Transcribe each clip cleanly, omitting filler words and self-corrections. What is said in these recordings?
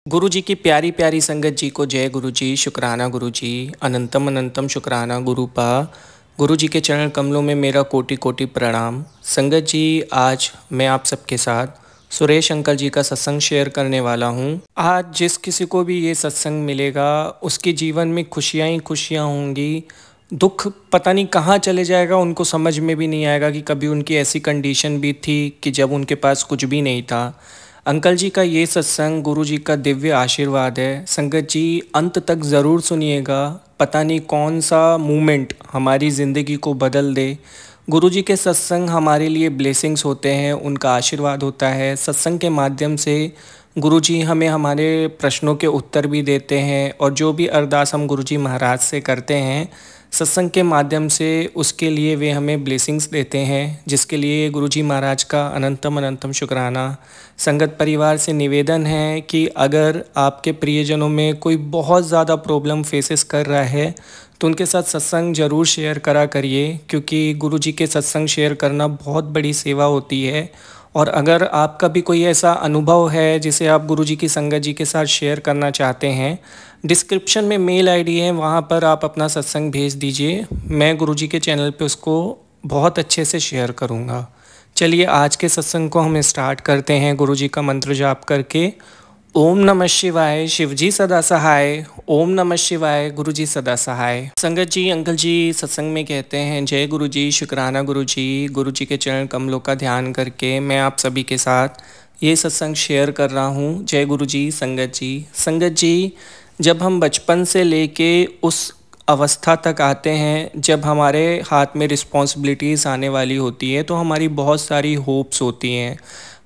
गुरु जी की प्यारी प्यारी संगत जी को जय गुरु जी, शुक्राना गुरु जी, अनंतम अनंतम शुक्राना गुरुपा। गुरु जी के चरण कमलों में मेरा कोटि कोटि प्रणाम। संगत जी, आज मैं आप सबके साथ सुरेश अंकल जी का सत्संग शेयर करने वाला हूँ। आज जिस किसी को भी ये सत्संग मिलेगा उसके जीवन में खुशियाँ ही खुशियाँ होंगी। दुख पता नहीं कहाँ चले जाएगा, उनको समझ में भी नहीं आएगा कि कभी उनकी ऐसी कंडीशन भी थी कि जब उनके पास कुछ भी नहीं था। अंकल जी का ये सत्संग गुरु जी का दिव्य आशीर्वाद है। संगत जी, अंत तक ज़रूर सुनिएगा। पता नहीं कौन सा मूमेंट हमारी ज़िंदगी को बदल दे। गुरु जी के सत्संग हमारे लिए ब्लेसिंग्स होते हैं, उनका आशीर्वाद होता है। सत्संग के माध्यम से गुरु जी हमें हमारे प्रश्नों के उत्तर भी देते हैं, और जो भी अरदास हम गुरु जी महाराज से करते हैं सत्संग के माध्यम से, उसके लिए वे हमें ब्लेसिंग्स देते हैं, जिसके लिए गुरु जी महाराज का अनंतम अनंतम शुक्राना। संगत परिवार से निवेदन है कि अगर आपके प्रियजनों में कोई बहुत ज़्यादा प्रॉब्लम फेसेस कर रहा है तो उनके साथ सत्संग ज़रूर शेयर करा करिए, क्योंकि गुरु जी के सत्संग शेयर करना बहुत बड़ी सेवा होती है। और अगर आपका भी कोई ऐसा अनुभव है जिसे आप गुरु जी की संगत जी के साथ शेयर करना चाहते हैं, डिस्क्रिप्शन में मेल आईडी है, वहाँ पर आप अपना सत्संग भेज दीजिए। मैं गुरु जी के चैनल पे उसको बहुत अच्छे से शेयर करूँगा। चलिए आज के सत्संग को हम स्टार्ट करते हैं गुरु जी का मंत्र जाप करके। ओम नमः शिवाय, शिव जी सदा सहाय। ओम नमः शिवाय, गुरु जी सदा सहाय। संगत जी, अंकल जी सत्संग में कहते हैं जय गुरु जी, शुक्राना गुरु जी। गुरु जी के चरण कमलों का ध्यान करके मैं आप सभी के साथ ये सत्संग शेयर कर रहा हूँ। जय गुरु जी। संगत जी, संगत जी, जब हम बचपन से लेके उस अवस्था तक आते हैं जब हमारे हाथ में रिस्पॉन्सिबिलिटीज़ आने वाली होती है, तो हमारी बहुत सारी होप्स होती हैं।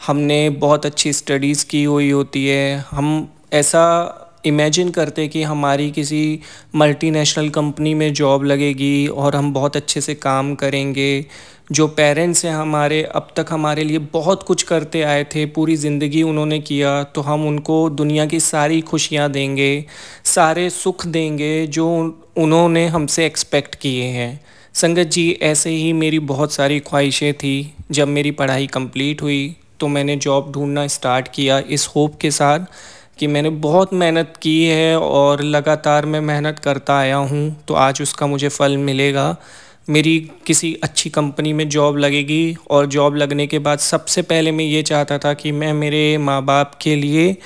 हमने बहुत अच्छी स्टडीज़ की हुई होती है। हम ऐसा इमेजिन करते कि हमारी किसी मल्टीनेशनल कंपनी में जॉब लगेगी और हम बहुत अच्छे से काम करेंगे। जो पेरेंट्स हैं हमारे, अब तक हमारे लिए बहुत कुछ करते आए थे, पूरी ज़िंदगी उन्होंने किया, तो हम उनको दुनिया की सारी खुशियाँ देंगे, सारे सुख देंगे जो उन्होंने हमसे एक्सपेक्ट किए हैं। संगत जी, ऐसे ही मेरी बहुत सारी ख्वाहिशें थी। जब मेरी पढ़ाई कंप्लीट हुई तो मैंने जॉब ढूंढना स्टार्ट किया इस होप के साथ कि मैंने बहुत मेहनत की है और लगातार मैं मेहनत करता आया हूँ, तो आज उसका मुझे फल मिलेगा। मेरी किसी अच्छी कंपनी में जॉब लगेगी, और जॉब लगने के बाद सबसे पहले मैं ये चाहता था कि मैं मेरे माँ बाप के लिए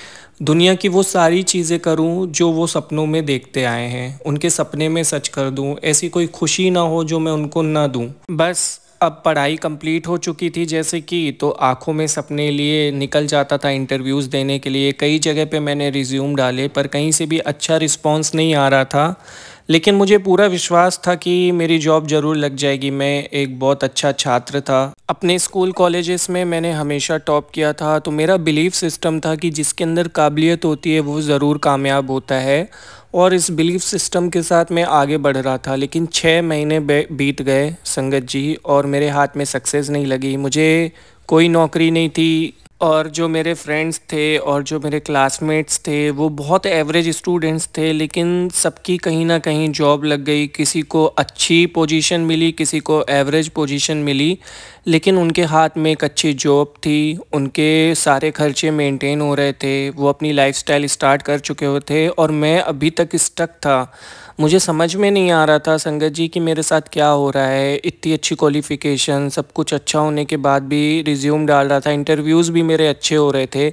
दुनिया की वो सारी चीज़ें करूं जो वो सपनों में देखते आए हैं, उनके सपने में सच कर दूं। ऐसी कोई खुशी ना हो जो मैं उनको ना दूं। बस अब पढ़ाई कंप्लीट हो चुकी थी जैसे कि, तो आंखों में सपने लिए निकल जाता था इंटरव्यूज़ देने के लिए। कई जगह पे मैंने रिज्यूम डाले पर कहीं से भी अच्छा रिस्पांस नहीं आ रहा था, लेकिन मुझे पूरा विश्वास था कि मेरी जॉब ज़रूर लग जाएगी। मैं एक बहुत अच्छा छात्र था। अपने स्कूल कॉलेजेस में मैंने हमेशा टॉप किया था, तो मेरा बिलीफ सिस्टम था कि जिसके अंदर काबिलियत होती है वो ज़रूर कामयाब होता है, और इस बिलीफ सिस्टम के साथ मैं आगे बढ़ रहा था। लेकिन 6 महीने बीत गए संगत जी, और मेरे हाथ में सक्सेस नहीं लगी। मुझे कोई नौकरी नहीं थी, और जो मेरे फ्रेंड्स थे और जो मेरे क्लासमेट्स थे वो बहुत एवरेज स्टूडेंट्स थे, लेकिन सबकी कहीं ना कहीं जॉब लग गई। किसी को अच्छी पोजीशन मिली, किसी को एवरेज पोजीशन मिली, लेकिन उनके हाथ में एक अच्छी जॉब थी, उनके सारे खर्चे मेंटेन हो रहे थे, वो अपनी लाइफस्टाइल स्टार्ट कर चुके हुए थे, और मैं अभी तक स्टक था। मुझे समझ में नहीं आ रहा था संगत जी कि मेरे साथ क्या हो रहा है। इतनी अच्छी क्वालिफ़िकेशन, सब कुछ अच्छा होने के बाद भी रिज्यूम डाल रहा था, इंटरव्यूज़ भी मेरे अच्छे हो रहे थे,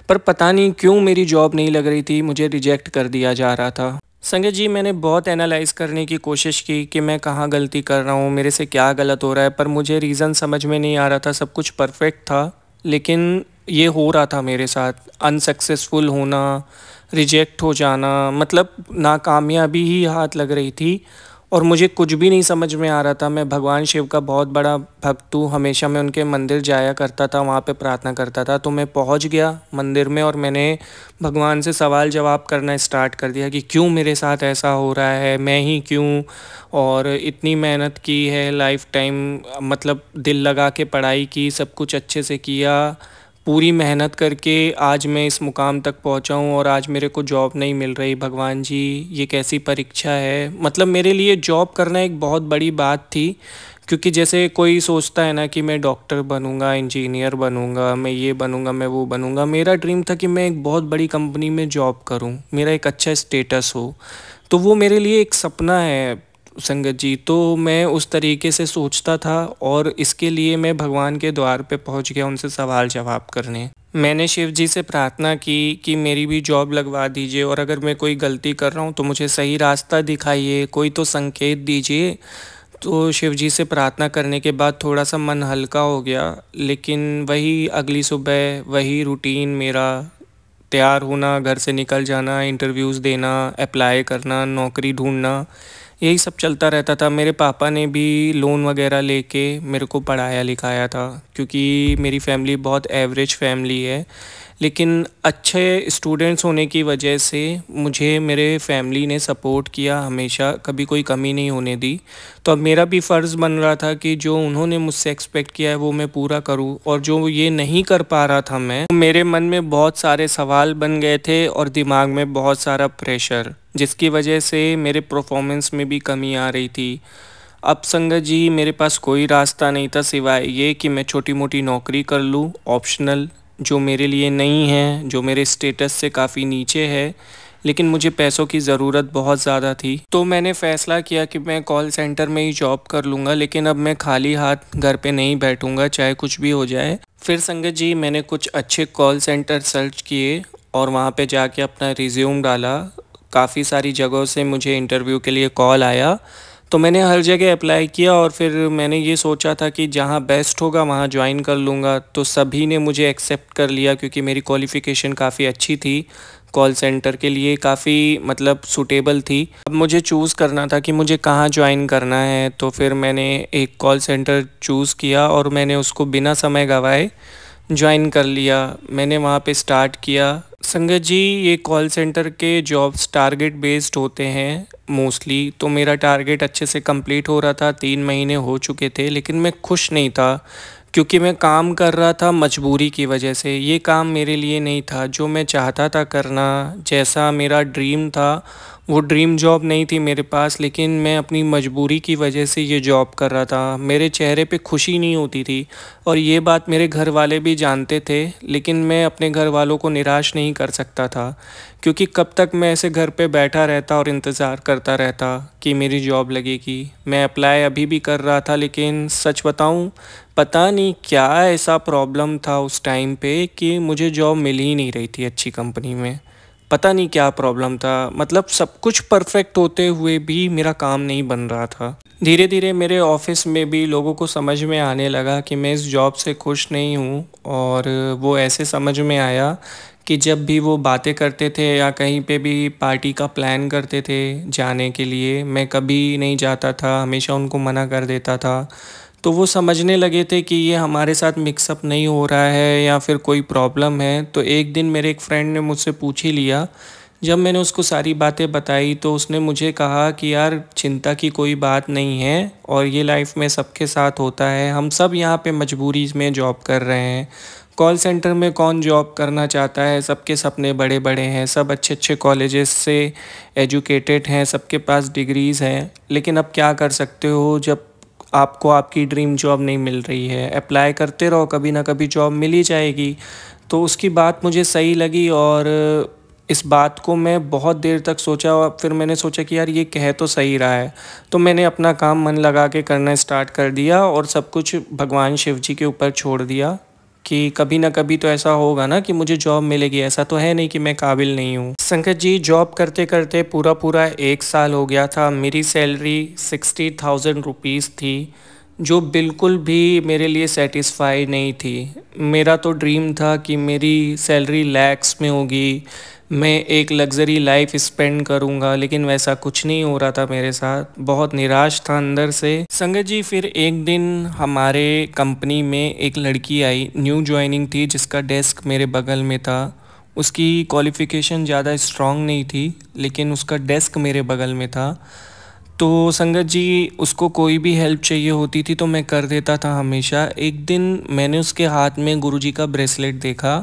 पर पता नहीं क्यों मेरी जॉब नहीं लग रही थी, मुझे रिजेक्ट कर दिया जा रहा था। संगत जी, मैंने बहुत एनालाइज़ करने की कोशिश की कि मैं कहाँ गलती कर रहा हूँ, मेरे से क्या गलत हो रहा है, पर मुझे रीज़न समझ में नहीं आ रहा था। सब कुछ परफेक्ट था, लेकिन ये हो रहा था मेरे साथ। अनसक्सेसफुल होना, रिजेक्ट हो जाना, मतलब नाकामयाबी ही हाथ लग रही थी, और मुझे कुछ भी नहीं समझ में आ रहा था। मैं भगवान शिव का बहुत बड़ा भक्त हूँ, हमेशा मैं उनके मंदिर जाया करता था, वहाँ पे प्रार्थना करता था। तो मैं पहुँच गया मंदिर में और मैंने भगवान से सवाल जवाब करना स्टार्ट कर दिया कि क्यों मेरे साथ ऐसा हो रहा है, मैं ही क्यों, और इतनी मेहनत की है लाइफ टाइम, मतलब दिल लगा के पढ़ाई की, सब कुछ अच्छे से किया, पूरी मेहनत करके आज मैं इस मुकाम तक पहुंचा हूं और आज मेरे को जॉब नहीं मिल रही। भगवान जी, ये कैसी परीक्षा है। मतलब मेरे लिए जॉब करना एक बहुत बड़ी बात थी, क्योंकि जैसे कोई सोचता है ना कि मैं डॉक्टर बनूंगा, इंजीनियर बनूंगा, मैं ये बनूंगा, मैं वो बनूंगा। मेरा ड्रीम था कि मैं एक बहुत बड़ी कंपनी में जॉब करूं, मेरा एक अच्छा स्टेटस हो। तो वो मेरे लिए एक सपना है संगत जी। तो मैं उस तरीके से सोचता था और इसके लिए मैं भगवान के द्वार पे पहुंच गया उनसे सवाल जवाब करने। मैंने शिव जी से प्रार्थना की कि मेरी भी जॉब लगवा दीजिए, और अगर मैं कोई गलती कर रहा हूँ तो मुझे सही रास्ता दिखाइए, कोई तो संकेत दीजिए। तो शिव जी से प्रार्थना करने के बाद थोड़ा सा मन हल्का हो गया। लेकिन वही अगली सुबह वही रूटीन मेरा, तैयार होना, घर से निकल जाना, इंटरव्यूज़ देना, अप्लाई करना, नौकरी ढूंढना, यही सब चलता रहता था। मेरे पापा ने भी लोन वगैरह लेके मेरे को पढ़ाया लिखाया था, क्योंकि मेरी फैमिली बहुत एवरेज फैमिली है। लेकिन अच्छे स्टूडेंट्स होने की वजह से मुझे मेरे फैमिली ने सपोर्ट किया हमेशा, कभी कोई कमी नहीं होने दी। तो अब मेरा भी फ़र्ज़ बन रहा था कि जो उन्होंने मुझसे एक्सपेक्ट किया है वो मैं पूरा करूं, और जो ये नहीं कर पा रहा था मैं, मेरे मन में बहुत सारे सवाल बन गए थे और दिमाग में बहुत सारा प्रेशर, जिसकी वजह से मेरे परफॉर्मेंस में भी कमी आ रही थी। अब संगत जी, मेरे पास कोई रास्ता नहीं था सिवाय ये कि मैं छोटी मोटी नौकरी कर लूँ ऑप्शनल, जो मेरे लिए नहीं है, जो मेरे स्टेटस से काफ़ी नीचे है, लेकिन मुझे पैसों की ज़रूरत बहुत ज़्यादा थी। तो मैंने फ़ैसला किया कि मैं कॉल सेंटर में ही जॉब कर लूँगा, लेकिन अब मैं खाली हाथ घर पे नहीं बैठूँगा, चाहे कुछ भी हो जाए। फिर संगत जी, मैंने कुछ अच्छे कॉल सेंटर सर्च किए और वहाँ पे जाके अपना रिज्यूम डाला। काफ़ी सारी जगहों से मुझे इंटरव्यू के लिए कॉल आया, तो मैंने हर जगह अप्लाई किया और फिर मैंने ये सोचा था कि जहाँ बेस्ट होगा वहाँ ज्वाइन कर लूँगा। तो सभी ने मुझे एक्सेप्ट कर लिया, क्योंकि मेरी क्वालिफ़िकेशन काफ़ी अच्छी थी, कॉल सेंटर के लिए काफ़ी मतलब सूटेबल थी। अब मुझे चूज़ करना था कि मुझे कहाँ ज्वाइन करना है। तो फिर मैंने एक कॉल सेंटर चूज़ किया और मैंने उसको बिना समय गंवाए ज्वाइन कर लिया। मैंने वहाँ पे स्टार्ट किया। संगत जी, ये कॉल सेंटर के जॉब्स टारगेट बेस्ड होते हैं मोस्टली। तो मेरा टारगेट अच्छे से कंप्लीट हो रहा था, 3 महीने हो चुके थे, लेकिन मैं खुश नहीं था, क्योंकि मैं काम कर रहा था मजबूरी की वजह से। ये काम मेरे लिए नहीं था, जो मैं चाहता था करना, जैसा मेरा ड्रीम था, वो ड्रीम जॉब नहीं थी मेरे पास। लेकिन मैं अपनी मजबूरी की वजह से ये जॉब कर रहा था। मेरे चेहरे पे खुशी नहीं होती थी, और ये बात मेरे घर वाले भी जानते थे। लेकिन मैं अपने घर वालों को निराश नहीं कर सकता था, क्योंकि कब तक मैं ऐसे घर पे बैठा रहता और इंतज़ार करता रहता कि मेरी जॉब लगेगी। मैं अप्लाई अभी भी कर रहा था, लेकिन सच बताऊं, पता नहीं क्या ऐसा प्रॉब्लम था उस टाइम पे कि मुझे जॉब मिल ही नहीं रही थी अच्छी कंपनी में। पता नहीं क्या प्रॉब्लम था, मतलब सब कुछ परफेक्ट होते हुए भी मेरा काम नहीं बन रहा था। धीरे धीरे मेरे ऑफिस में भी लोगों को समझ में आने लगा कि मैं इस जॉब से खुश नहीं हूँ। और वो ऐसे समझ में आया कि जब भी वो बातें करते थे या कहीं पे भी पार्टी का प्लान करते थे जाने के लिए, मैं कभी नहीं जाता था, हमेशा उनको मना कर देता था। तो वो समझने लगे थे कि ये हमारे साथ मिक्सअप नहीं हो रहा है या फिर कोई प्रॉब्लम है। तो एक दिन मेरे एक फ्रेंड ने मुझसे पूछ ही लिया। जब मैंने उसको सारी बातें बताई तो उसने मुझे कहा कि यार, चिंता की कोई बात नहीं है, और ये लाइफ में सबके साथ होता है। हम सब यहाँ पे मजबूरी में जॉब कर रहे हैं। कॉल सेंटर में कौन जॉब करना चाहता है, सबके सपने बड़े बड़े हैं, सब अच्छे अच्छे कॉलेजेस से एजुकेटेड हैं, सबके पास डिग्रीज़ हैं। लेकिन अब क्या कर सकते हो, जब आपको आपकी ड्रीम जॉब नहीं मिल रही है, अप्लाई करते रहो, कभी ना कभी जॉब मिल ही जाएगी। तो उसकी बात मुझे सही लगी, और इस बात को मैं बहुत देर तक सोचा, और फिर मैंने सोचा कि यार, ये कह तो सही रहा है। तो मैंने अपना काम मन लगा के करना स्टार्ट कर दिया और सब कुछ भगवान शिव जी के ऊपर छोड़ दिया कि कभी ना कभी तो ऐसा होगा ना कि मुझे जॉब मिलेगी। ऐसा तो है नहीं कि मैं काबिल नहीं हूँ। संकट जी, जॉब करते करते पूरा पूरा 1 साल हो गया था। मेरी सैलरी 60,000 रुपीज़ थी, जो बिल्कुल भी मेरे लिए सेटिस्फाई नहीं थी। मेरा तो ड्रीम था कि मेरी सैलरी लैक्स में होगी, मैं एक लग्जरी लाइफ स्पेंड करूंगा, लेकिन वैसा कुछ नहीं हो रहा था मेरे साथ। बहुत निराश था अंदर से। संगत जी, फिर एक दिन हमारे कंपनी में एक लड़की आई, न्यू ज्वाइनिंग थी, जिसका डेस्क मेरे बगल में था। उसकी क्वालिफ़िकेशन ज़्यादा स्ट्रॉन्ग नहीं थी, लेकिन उसका डेस्क मेरे बगल में था। तो संगत जी उसको कोई भी हेल्प चाहिए होती थी तो मैं कर देता था हमेशा। एक दिन मैंने उसके हाथ में गुरुजी का ब्रेसलेट देखा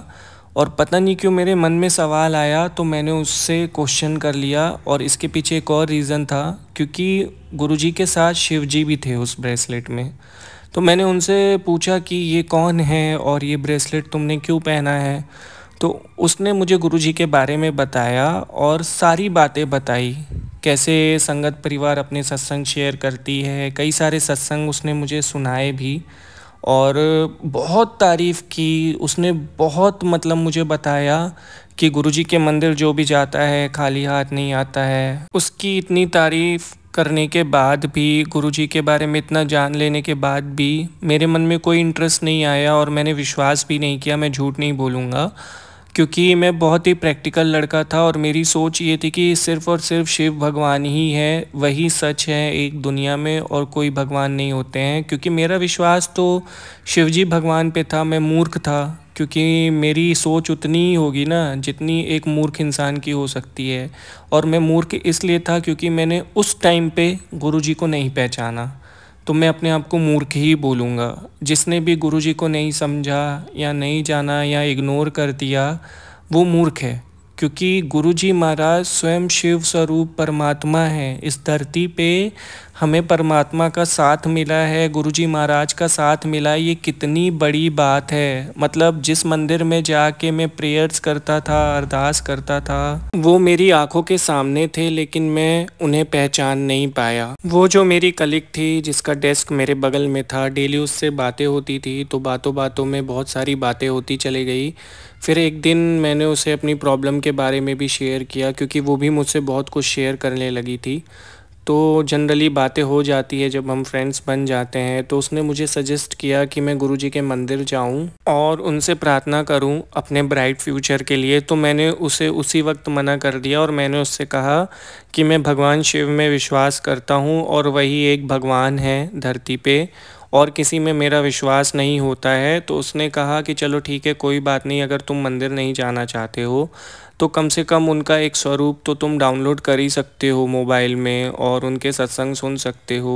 और पता नहीं क्यों मेरे मन में सवाल आया, तो मैंने उससे क्वेश्चन कर लिया। और इसके पीछे एक और रीज़न था, क्योंकि गुरुजी के साथ शिव जी भी थे उस ब्रेसलेट में। तो मैंने उनसे पूछा कि ये कौन है और ये ब्रेसलेट तुमने क्यों पहना है। तो उसने मुझे गुरुजी के बारे में बताया और सारी बातें बताई, कैसे संगत परिवार अपने सत्संग शेयर करती है। कई सारे सत्संग उसने मुझे सुनाए भी और बहुत तारीफ़ की उसने। बहुत मतलब मुझे बताया कि गुरुजी के मंदिर जो भी जाता है खाली हाथ नहीं आता है। उसकी इतनी तारीफ़ करने के बाद भी, गुरुजी के बारे में इतना जान लेने के बाद भी मेरे मन में कोई इंटरेस्ट नहीं आया और मैंने विश्वास भी नहीं किया। मैं झूठ नहीं बोलूँगा, क्योंकि मैं बहुत ही प्रैक्टिकल लड़का था और मेरी सोच ये थी कि सिर्फ़ और सिर्फ शिव भगवान ही है, वही सच है एक दुनिया में, और कोई भगवान नहीं होते हैं। क्योंकि मेरा विश्वास तो शिव जी भगवान पे था। मैं मूर्ख था, क्योंकि मेरी सोच उतनी ही होगी ना जितनी एक मूर्ख इंसान की हो सकती है। और मैं मूर्ख इसलिए था क्योंकि मैंने उस टाइम पे गुरुजी को नहीं पहचाना। तो मैं अपने आप को मूर्ख ही बोलूँगा। जिसने भी गुरुजी को नहीं समझा या नहीं जाना या इग्नोर कर दिया, वो मूर्ख है। क्योंकि गुरुजी महाराज स्वयं शिव स्वरूप परमात्मा है। इस धरती पे हमें परमात्मा का साथ मिला है, गुरुजी महाराज का साथ मिला। ये कितनी बड़ी बात है। मतलब जिस मंदिर में जाके मैं प्रेयर्स करता था, अरदास करता था, वो मेरी आंखों के सामने थे, लेकिन मैं उन्हें पहचान नहीं पाया। वो जो मेरी कलीग थी जिसका डेस्क मेरे बगल में था, डेली उससे बातें होती थी, तो बातों बातों में बहुत सारी बातें होती चली गई। फिर एक दिन मैंने उसे अपनी प्रॉब्लम के बारे में भी शेयर किया, क्योंकि वो भी मुझसे बहुत कुछ शेयर करने लगी थी। तो जनरली बातें हो जाती है जब हम फ्रेंड्स बन जाते हैं। तो उसने मुझे सजेस्ट किया कि मैं गुरुजी के मंदिर जाऊं और उनसे प्रार्थना करूं अपने ब्राइट फ्यूचर के लिए। तो मैंने उसे उसी वक्त मना कर दिया और मैंने उससे कहा कि मैं भगवान शिव में विश्वास करता हूं और वही एक भगवान है धरती पे, और किसी में मेरा विश्वास नहीं होता है। तो उसने कहा कि चलो ठीक है, कोई बात नहीं, अगर तुम मंदिर नहीं जाना चाहते हो तो कम से कम उनका एक स्वरूप तो तुम डाउनलोड कर ही सकते हो मोबाइल में और उनके सत्संग सुन सकते हो।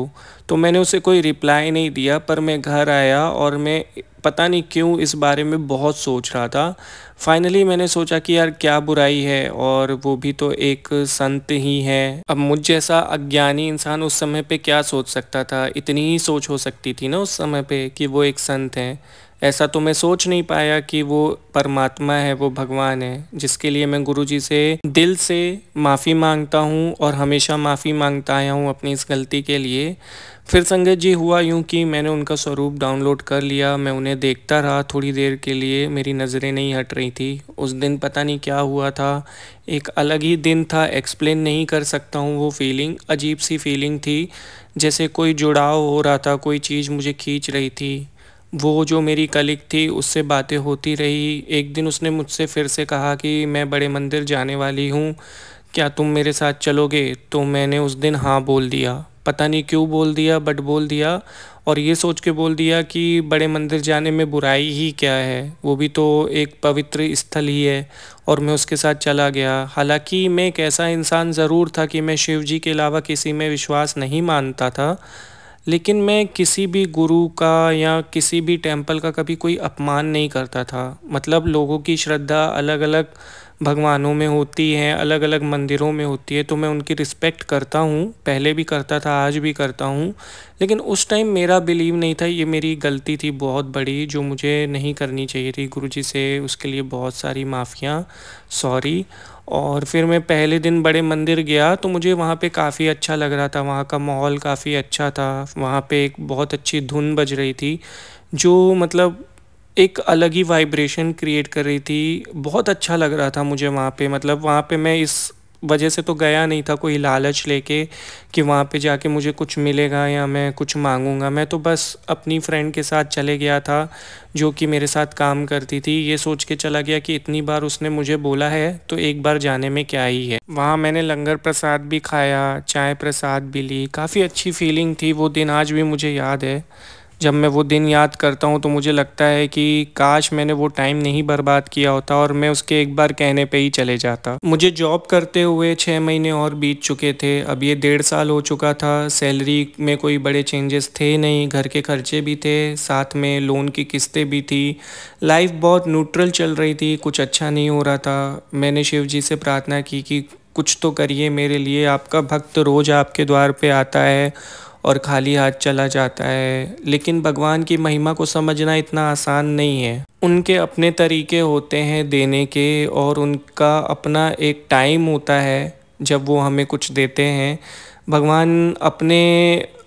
तो मैंने उसे कोई रिप्लाई नहीं दिया, पर मैं घर आया और मैं पता नहीं क्यों इस बारे में बहुत सोच रहा था। फाइनली मैंने सोचा कि यार क्या बुराई है, और वो भी तो एक संत ही है। अब मुझ जैसा अज्ञानी इंसान उस समय पे क्या सोच सकता था। इतनी ही सोच हो सकती थी ना उस समय पे कि वो एक संत हैं। ऐसा तो मैं सोच नहीं पाया कि वो परमात्मा है, वो भगवान है, जिसके लिए मैं गुरुजी से दिल से माफ़ी मांगता हूँ और हमेशा माफ़ी मांगता आया हूँ अपनी इस गलती के लिए। फिर संगत जी हुआ यूँ कि मैंने उनका स्वरूप डाउनलोड कर लिया। मैं उन्हें देखता रहा थोड़ी देर के लिए, मेरी नज़रें नहीं हट रही थी। उस दिन पता नहीं क्या हुआ था, एक अलग ही दिन था। एक्सप्लेन नहीं कर सकता हूँ वो फीलिंग, अजीब सी फीलिंग थी, जैसे कोई जुड़ाव हो रहा था, कोई चीज़ मुझे खींच रही थी। वो जो मेरी कलीग थी उससे बातें होती रही। एक दिन उसने मुझसे फिर से कहा कि मैं बड़े मंदिर जाने वाली हूँ, क्या तुम मेरे साथ चलोगे। तो मैंने उस दिन हाँ बोल दिया। पता नहीं क्यों बोल दिया, बट बोल दिया। और ये सोच के बोल दिया कि बड़े मंदिर जाने में बुराई ही क्या है, वो भी तो एक पवित्र स्थल ही है। और मैं उसके साथ चला गया। हालांकि मैं एक ऐसा इंसान ज़रूर था कि मैं शिव जी के अलावा किसी में विश्वास नहीं मानता था, लेकिन मैं किसी भी गुरु का या किसी भी टेम्पल का कभी कोई अपमान नहीं करता था। मतलब लोगों की श्रद्धा अलग अलग भगवानों में होती है, अलग अलग मंदिरों में होती है, तो मैं उनकी रिस्पेक्ट करता हूँ, पहले भी करता था, आज भी करता हूँ। लेकिन उस टाइम मेरा बिलीव नहीं था। ये मेरी गलती थी बहुत बड़ी, जो मुझे नहीं करनी चाहिए थी। गुरुजी से उसके लिए बहुत सारी माफ़ियाँ, सॉरी। और फिर मैं पहले दिन बड़े मंदिर गया तो मुझे वहाँ पे काफ़ी अच्छा लग रहा था। वहाँ का माहौल काफ़ी अच्छा था। वहाँ पे एक बहुत अच्छी धुन बज रही थी, जो मतलब एक अलग ही वाइब्रेशन क्रिएट कर रही थी। बहुत अच्छा लग रहा था मुझे वहाँ पे। मतलब वहाँ पे मैं इस वजह से तो गया नहीं था कोई लालच लेके कि वहाँ पे जाके मुझे कुछ मिलेगा या मैं कुछ मांगूंगा। मैं तो बस अपनी फ्रेंड के साथ चले गया था जो कि मेरे साथ काम करती थी। ये सोच के चला गया कि इतनी बार उसने मुझे बोला है तो एक बार जाने में क्या ही है। वहाँ मैंने लंगर प्रसाद भी खाया, चाय प्रसाद भी ली। काफ़ी अच्छी फीलिंग थी वो दिन, आज भी मुझे याद है। जब मैं वो दिन याद करता हूँ तो मुझे लगता है कि काश मैंने वो टाइम नहीं बर्बाद किया होता और मैं उसके एक बार कहने पे ही चले जाता। मुझे जॉब करते हुए 6 महीने और बीत चुके थे। अब ये 1.5 साल हो चुका था। सैलरी में कोई बड़े चेंजेस थे नहीं, घर के खर्चे भी थे, साथ में लोन की किस्तें भी थी। लाइफ बहुत न्यूट्रल चल रही थी, कुछ अच्छा नहीं हो रहा था। मैंने शिव जी से प्रार्थना की कि कुछ तो करिए मेरे लिए, आपका भक्त रोज़ आपके द्वार पे आता है और खाली हाथ चला जाता है। लेकिन भगवान की महिमा को समझना इतना आसान नहीं है। उनके अपने तरीके होते हैं देने के, और उनका अपना एक टाइम होता है जब वो हमें कुछ देते हैं। भगवान अपने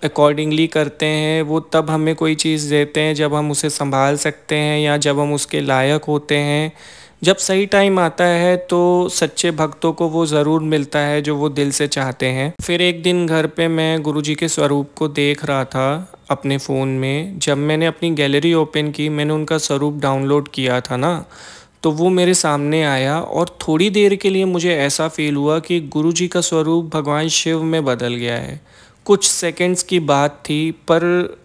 अकॉर्डिंगली करते हैं। वो तब हमें कोई चीज़ देते हैं जब हम उसे संभाल सकते हैं या जब हम उसके लायक होते हैं। जब सही टाइम आता है तो सच्चे भक्तों को वो ज़रूर मिलता है जो वो दिल से चाहते हैं। फिर एक दिन घर पे मैं गुरुजी के स्वरूप को देख रहा था अपने फ़ोन में। जब मैंने अपनी गैलरी ओपन की, मैंने उनका स्वरूप डाउनलोड किया था ना, तो वो मेरे सामने आया और थोड़ी देर के लिए मुझे ऐसा फील हुआ कि गुरुजी का स्वरूप भगवान शिव में बदल गया है। कुछ सेकंड्स की बात थी, पर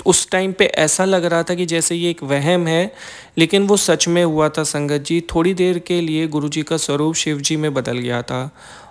उस टाइम पे ऐसा लग रहा था कि जैसे ये एक वहम है, लेकिन वो सच में हुआ था संगत जी। थोड़ी देर के लिए गुरुजी का स्वरूप शिव जी में बदल गया था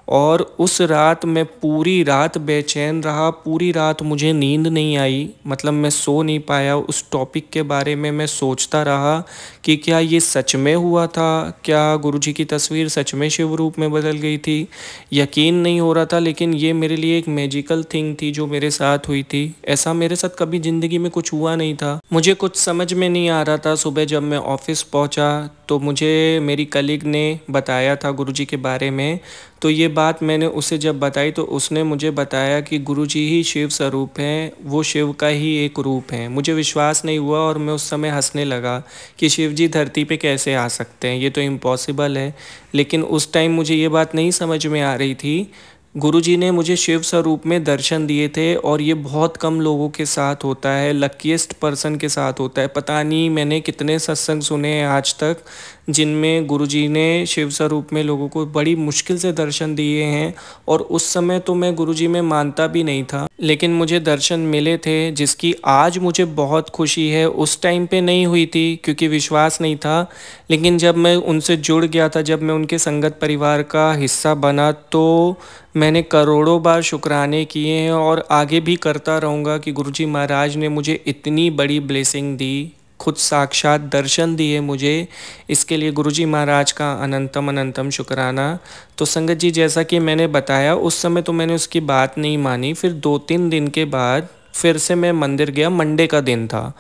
और उस रात मैं पूरी रात बेचैन रहा। पूरी रात मुझे नींद नहीं आई, मतलब मैं सो नहीं पाया। उस टॉपिक के बारे में मैं सोचता रहा कि क्या ये सच में हुआ था, क्या गुरुजी की तस्वीर सच में शिव रूप में बदल गई थी। यकीन नहीं हो रहा था, लेकिन ये मेरे लिए एक मैजिकल थिंग थी जो मेरे साथ हुई थी। ऐसा मेरे साथ कभी ज़िंदगी में कुछ हुआ नहीं था। मुझे कुछ समझ में नहीं आ रहा था। सुबह जब मैं ऑफिस पहुंचा तो मुझे मेरी कलीग ने बताया था गुरुजी के बारे में। तो ये बात मैंने उसे जब बताई तो उसने मुझे बताया कि गुरुजी ही शिव स्वरूप हैं, वो शिव का ही एक रूप हैं। मुझे विश्वास नहीं हुआ और मैं उस समय हंसने लगा कि शिव जी धरती पे कैसे आ सकते हैं, ये तो इम्पॉसिबल है। लेकिन उस टाइम मुझे ये बात नहीं समझ में आ रही थी। गुरुजी ने मुझे शिव स्वरूप में दर्शन दिए थे और ये बहुत कम लोगों के साथ होता है, लकीएस्ट पर्सन के साथ होता है। पता नहीं मैंने कितने सत्संग सुने हैं आज तक जिनमें गुरुजी ने शिव स्वरूप में लोगों को बड़ी मुश्किल से दर्शन दिए हैं। और उस समय तो मैं गुरुजी में मानता भी नहीं था, लेकिन मुझे दर्शन मिले थे जिसकी आज मुझे बहुत खुशी है। उस टाइम पे नहीं हुई थी क्योंकि विश्वास नहीं था, लेकिन जब मैं उनसे जुड़ गया था, जब मैं उनके संगत परिवार का हिस्सा बना, तो मैंने करोड़ों बार शुक्राने किए हैं और आगे भी करता रहूँगा कि गुरुजी महाराज ने मुझे इतनी बड़ी ब्लेसिंग दी, खुद साक्षात दर्शन दिए मुझे। इसके लिए गुरुजी महाराज का अनंतम अनंतम शुक्राना। तो संगत जी, जैसा कि मैंने बताया, उस समय तो मैंने उसकी बात नहीं मानी। फिर 2-3 दिन के बाद फिर से मैं मंदिर गया। मंडे का दिन था।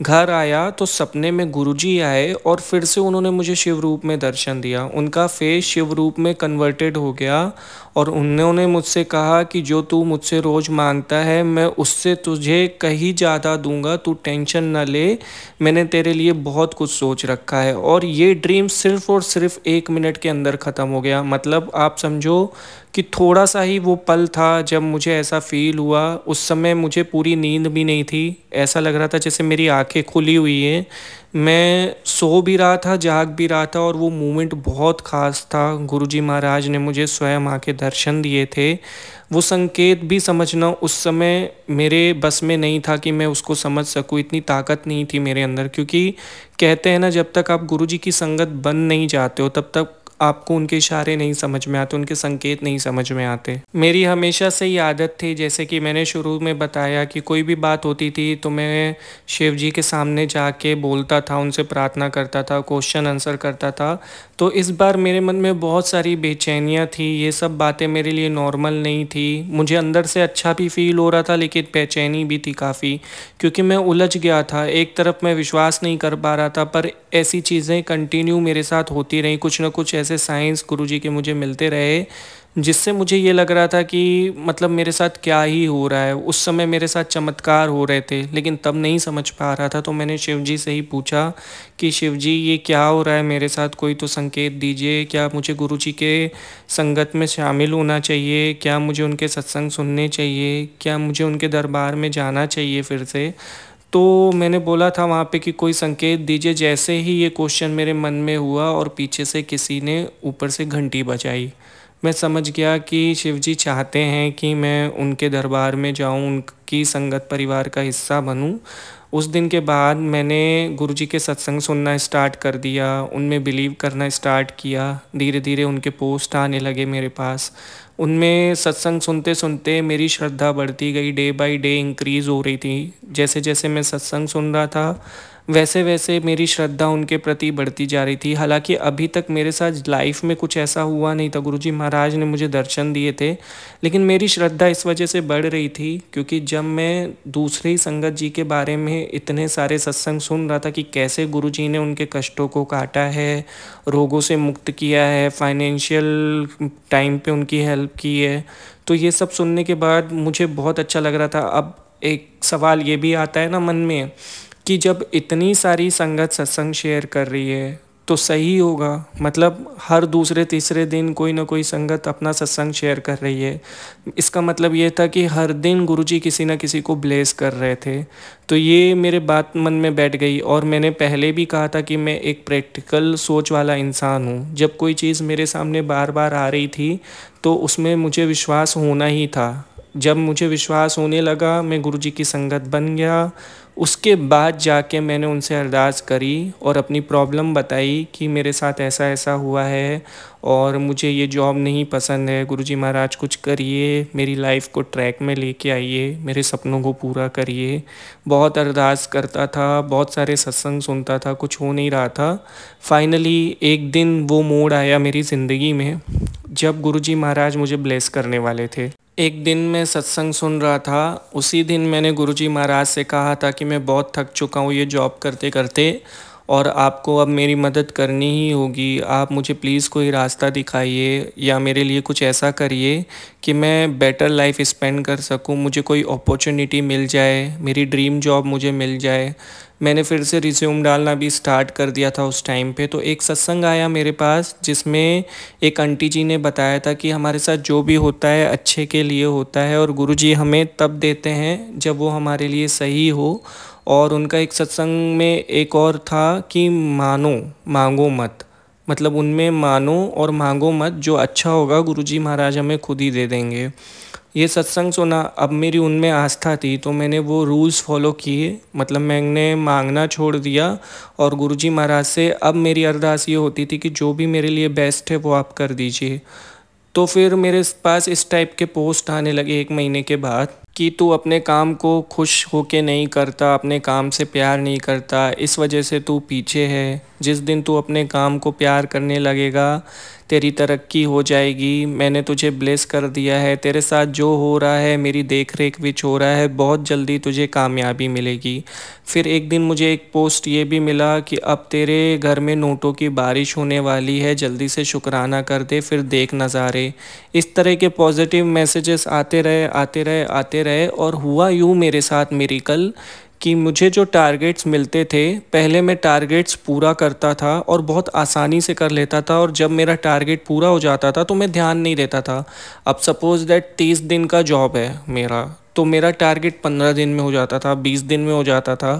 घर आया तो सपने में गुरुजी आए और फिर से उन्होंने मुझे शिव रूप में दर्शन दिया। उनका फेस शिव रूप में कन्वर्टेड हो गया और उन्होंने मुझसे कहा कि जो तू मुझसे रोज़ मांगता है मैं उससे तुझे कहीं ज़्यादा दूंगा, तू टेंशन न ले, मैंने तेरे लिए बहुत कुछ सोच रखा है। और ये ड्रीम सिर्फ और सिर्फ 1 मिनट के अंदर ख़त्म हो गया। मतलब आप समझो कि थोड़ा सा ही वो पल था जब मुझे ऐसा फील हुआ। उस समय मुझे पूरी नींद भी नहीं थी। ऐसा लग रहा था जैसे मेरी आंखें खुली हुई हैं। मैं सो भी रहा था, जाग भी रहा था, और वो मोमेंट बहुत ख़ास था। गुरुजी महाराज ने मुझे स्वयं आके दर्शन दिए थे। वो संकेत भी समझना उस समय मेरे बस में नहीं था कि मैं उसको समझ सकूं। इतनी ताकत नहीं थी मेरे अंदर, क्योंकि कहते हैं ना, जब तक आप गुरुजी की संगत बन नहीं जाते हो तब तक आपको उनके इशारे नहीं समझ में आते, उनके संकेत नहीं समझ में आते। मेरी हमेशा से ही आदत थी, जैसे कि मैंने शुरू में बताया, कि कोई भी बात होती थी तो मैं शिव जी के सामने जाके बोलता था, उनसे प्रार्थना करता था, क्वेश्चन आंसर करता था। तो इस बार मेरे मन में बहुत सारी बेचैनियाँ थी। ये सब बातें मेरे लिए नॉर्मल नहीं थी। मुझे अंदर से अच्छा भी फील हो रहा था, लेकिन बेचैनी भी थी काफ़ी, क्योंकि मैं उलझ गया था। एक तरफ मैं विश्वास नहीं कर पा रहा था, पर ऐसी चीज़ें कंटिन्यू मेरे साथ होती रहीं। कुछ ना कुछ ऐसे साइंस गुरुजी के मुझे मिलते रहे जिससे मुझे ये लग रहा था कि मतलब मेरे साथ क्या ही हो रहा है। उस समय मेरे साथ चमत्कार हो रहे थे, लेकिन तब नहीं समझ पा रहा था। तो मैंने शिव जी से ही पूछा कि शिव जी, ये क्या हो रहा है मेरे साथ, कोई तो संकेत दीजिए। क्या मुझे गुरुजी के संगत में शामिल होना चाहिए? क्या मुझे उनके सत्संग सुनने चाहिए? क्या मुझे उनके दरबार में जाना चाहिए फिर से? तो मैंने बोला था वहाँ पे कि कोई संकेत दीजिए। जैसे ही ये क्वेश्चन मेरे मन में हुआ और पीछे से किसी ने ऊपर से घंटी बजाई, मैं समझ गया कि शिव जी चाहते हैं कि मैं उनके दरबार में जाऊं, उनकी संगत परिवार का हिस्सा बनूं। उस दिन के बाद मैंने गुरुजी के सत्संग सुनना स्टार्ट कर दिया, उनमें बिलीव करना स्टार्ट किया। धीरे धीरे उनके पोस्ट आने लगे मेरे पास। उनमें सत्संग सुनते सुनते मेरी श्रद्धा बढ़ती गई, डे बाय डे इंक्रीज़ हो रही थी। जैसे जैसे मैं सत्संग सुन रहा था वैसे वैसे मेरी श्रद्धा उनके प्रति बढ़ती जा रही थी। हालांकि अभी तक मेरे साथ लाइफ में कुछ ऐसा हुआ नहीं था, गुरुजी महाराज ने मुझे दर्शन दिए थे, लेकिन मेरी श्रद्धा इस वजह से बढ़ रही थी क्योंकि जब मैं दूसरे ही संगत जी के बारे में इतने सारे सत्संग सुन रहा था कि कैसे गुरुजी ने उनके कष्टों को काटा है, रोगों से मुक्त किया है, फाइनेंशियल टाइम पे उनकी हेल्प की है, तो ये सब सुनने के बाद मुझे बहुत अच्छा लग रहा था। अब एक सवाल ये भी आता है ना मन में कि जब इतनी सारी संगत सत्संग शेयर कर रही है तो सही होगा, मतलब हर दूसरे तीसरे दिन कोई ना कोई संगत अपना सत्संग शेयर कर रही है, इसका मतलब ये था कि हर दिन गुरुजी किसी ना किसी को ब्लेस कर रहे थे। तो ये मेरे बात मन में बैठ गई। और मैंने पहले भी कहा था कि मैं एक प्रैक्टिकल सोच वाला इंसान हूँ। जब कोई चीज़ मेरे सामने बार बार आ रही थी तो उसमें मुझे विश्वास होना ही था। जब मुझे विश्वास होने लगा, मैं गुरुजी की संगत बन गया। उसके बाद जाके मैंने उनसे अरदास करी और अपनी प्रॉब्लम बताई कि मेरे साथ ऐसा ऐसा हुआ है और मुझे ये जॉब नहीं पसंद है, गुरुजी महाराज कुछ करिए, मेरी लाइफ को ट्रैक में लेके आइए, मेरे सपनों को पूरा करिए। बहुत अरदास करता था, बहुत सारे सत्संग सुनता था, कुछ हो नहीं रहा था। फाइनली एक दिन वो मोड़ आया मेरी ज़िंदगी में जब गुरुजी महाराज मुझे ब्लेस करने वाले थे। एक दिन मैं सत्संग सुन रहा था, उसी दिन मैंने गुरुजी महाराज से कहा था कि मैं बहुत थक चुका हूँ ये जॉब करते करते और आपको अब मेरी मदद करनी ही होगी। आप मुझे प्लीज़ कोई रास्ता दिखाइए या मेरे लिए कुछ ऐसा करिए कि मैं बेटर लाइफ स्पेंड कर सकूं, मुझे कोई अपॉर्चुनिटी मिल जाए, मेरी ड्रीम जॉब मुझे मिल जाए। मैंने फिर से रिज्यूम डालना भी स्टार्ट कर दिया था उस टाइम पे। तो एक सत्संग आया मेरे पास जिसमें एक आंटी जी ने बताया था कि हमारे साथ जो भी होता है अच्छे के लिए होता है और गुरुजी हमें तब देते हैं जब वो हमारे लिए सही हो। और उनका एक सत्संग में एक और था कि मानो मांगो मत, मतलब उनमें मानो और मांगो मत, जो अच्छा होगा गुरुजी महाराज हमें खुद ही दे देंगे। ये सत्संग सुना, अब मेरी उनमें आस्था थी तो मैंने वो रूल्स फॉलो किए, मतलब मैंने मांगना छोड़ दिया और गुरुजी महाराज से अब मेरी अरदास ये होती थी कि जो भी मेरे लिए बेस्ट है वो आप कर दीजिए। तो फिर मेरे पास इस टाइप के पोस्ट आने लगे एक महीने के बाद कि तू अपने काम को खुश होके नहीं करता, अपने काम से प्यार नहीं करता, इस वजह से तू पीछे है। जिस दिन तू अपने काम को प्यार करने लगेगा तेरी तरक्की हो जाएगी। मैंने तुझे ब्लेस कर दिया है, तेरे साथ जो हो रहा है मेरी देख रेख विच हो रहा है, बहुत जल्दी तुझे कामयाबी मिलेगी। फिर एक दिन मुझे एक पोस्ट ये भी मिला कि अब तेरे घर में नोटों की बारिश होने वाली है, जल्दी से शुक्राना कर दे, फिर देख नज़ारे। इस तरह के पॉजिटिव मैसेजेस आते रहे आते रहे आते रहे और हुआ यूँ मेरे साथ मिरेकल कि मुझे जो टारगेट्स मिलते थे, पहले मैं टारगेट्स पूरा करता था और बहुत आसानी से कर लेता था, और जब मेरा टारगेट पूरा हो जाता था तो मैं ध्यान नहीं देता था। अब सपोज़ दैट 30 दिन का जॉब है मेरा, तो मेरा टारगेट 15 दिन में हो जाता था, 20 दिन में हो जाता था,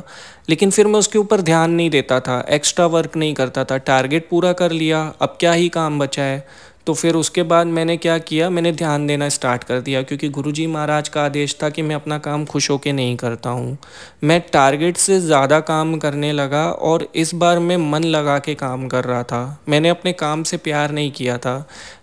लेकिन फिर मैं उसके ऊपर ध्यान नहीं देता था, एक्स्ट्रा वर्क नहीं करता था। टारगेट पूरा कर लिया, अब क्या ही काम बचा है। तो फिर उसके बाद मैंने क्या किया, मैंने ध्यान देना स्टार्ट कर दिया, क्योंकि गुरुजी महाराज का आदेश था कि मैं अपना काम खुश होके नहीं करता हूँ। मैं टारगेट से ज़्यादा काम करने लगा और इस बार मैं मन लगा के काम कर रहा था। मैंने अपने काम से प्यार नहीं किया था।